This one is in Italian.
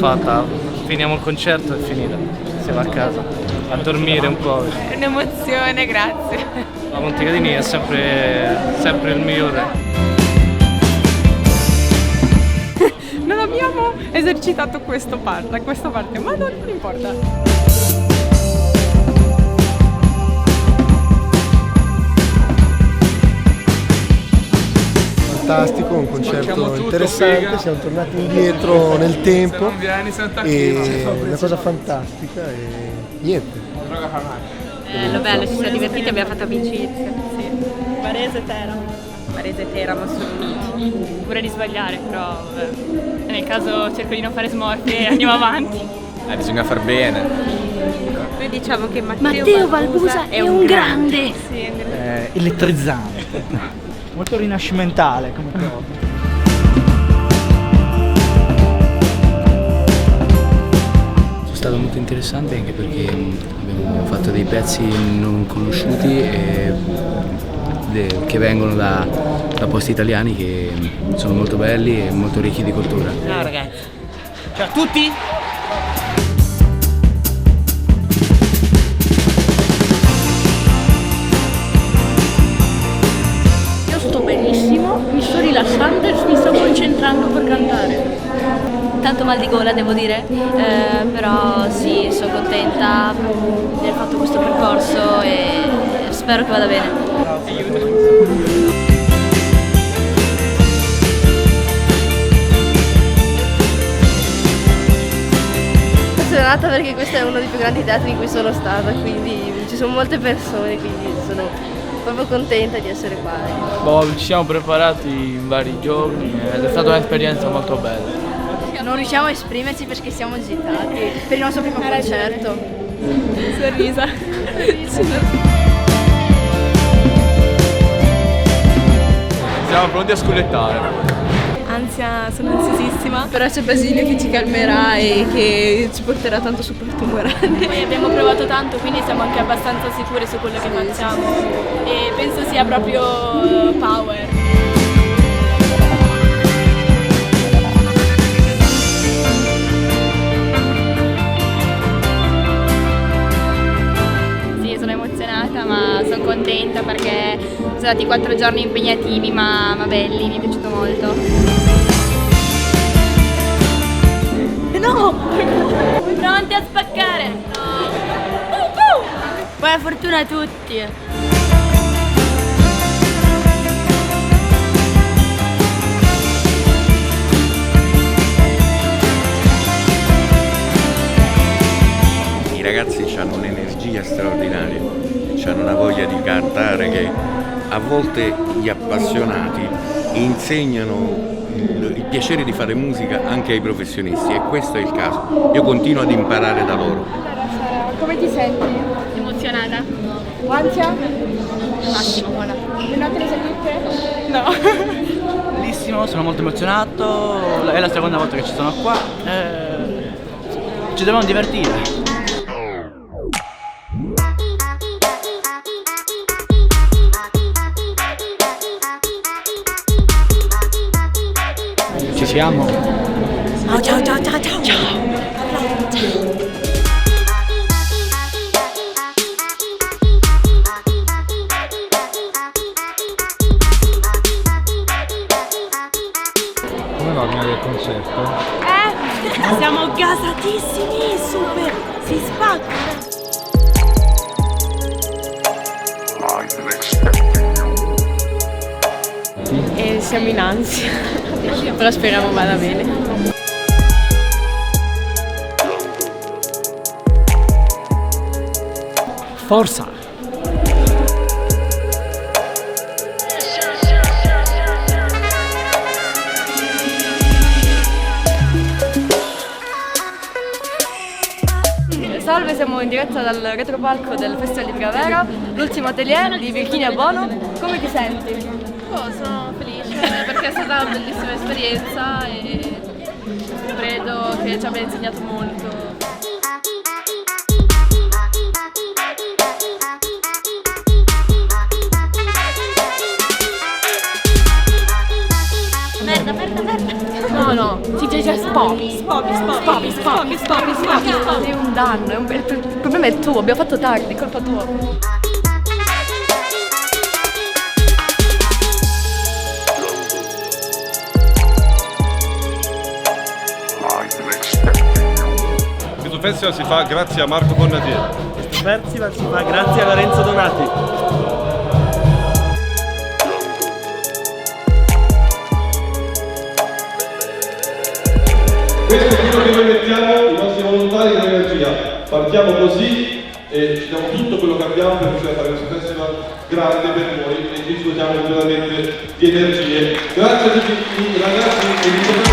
fatta, finiamo il concerto e è finita, siamo a casa, a dormire un po'. È un'emozione, grazie. La Montecatini è sempre il migliore. Non abbiamo esercitato questa parte, ma non importa. Fantastico, un concerto interessante, siamo tornati indietro nel tempo e una cosa fantastica e niente. Bello, ci siamo divertiti, abbiamo fatto amicizia. Sì. Varese Teramo assolutamente. Pure di sbagliare, però nel caso cerco di non fare smorfie e andiamo avanti. Bisogna far bene. Noi diciamo che Matteo Valbusa è un grande. Sì, Elettrizzante. Molto rinascimentale come cosa. È stato molto interessante anche perché abbiamo fatto dei pezzi non conosciuti che vengono da posti italiani che sono molto belli e molto ricchi di cultura. Ciao ragazzi. Ciao a tutti. Benissimo, mi sto rilassando e mi sto concentrando per cantare. Tanto mal di gola devo dire, però sì, sono contenta di aver fatto questo percorso e spero che vada bene. Emozionata perché questo è uno dei più grandi teatri in cui sono stata, quindi ci sono molte persone, quindi sono proprio contenta di essere qua. Ci siamo preparati in vari giorni ed è stata un'esperienza molto bella. Non riusciamo a esprimerci perché siamo agitati per il nostro primo concerto. Sorrisa. Siamo pronti a sculettare. Sono ansiosissima. Però c'è Basilio che ci calmerà e che ci porterà tanto supporto morale. Poi abbiamo provato tanto, quindi siamo anche abbastanza sicure su quello che facciamo e penso sia proprio power. Sì, sono emozionata ma sono contenta perché sono stati 4 giorni impegnativi ma belli, mi è piaciuto molto. No! Pronti a spaccare? No! Buona fortuna a tutti! I ragazzi hanno un'energia straordinaria, hanno una voglia di cantare che a volte gli appassionati insegnano il piacere di fare musica anche ai professionisti e questo è il caso. Io continuo ad imparare da loro. Come ti senti? Emozionata? Ansia? Massimo, buona. Le note le sentite? No. Bellissimo, sono molto emozionato, è la seconda volta che ci sono qua. Ci dobbiamo divertire. Ci siamo? Ciao. Come va del concerto? Siamo gasatissimi, super, si spacca. E siamo in ansia, però speriamo vada bene. Forza! Salve, siamo in diretta dal retropalco del Festival di Primavera, l'ultimo atelier di Virginia Bono. Come ti senti? Sono felice perché è stata una bellissima esperienza e credo che ci abbia insegnato molto. No, TJJ Spopi. Sei un danno, il problema è tuo, abbiamo fatto tardi, è colpa tua. Questo festival si fa grazie a Marco Bonnadier. Questo festival si fa grazie a Lorenzo Donati. Questo è quello che noi mettiamo, i nostri volontari di energia. Partiamo così e ci diamo tutto quello che abbiamo per riuscire a fare questo festival grande per noi e ci scusiamo veramente di energie. Grazie a tutti i ragazzi e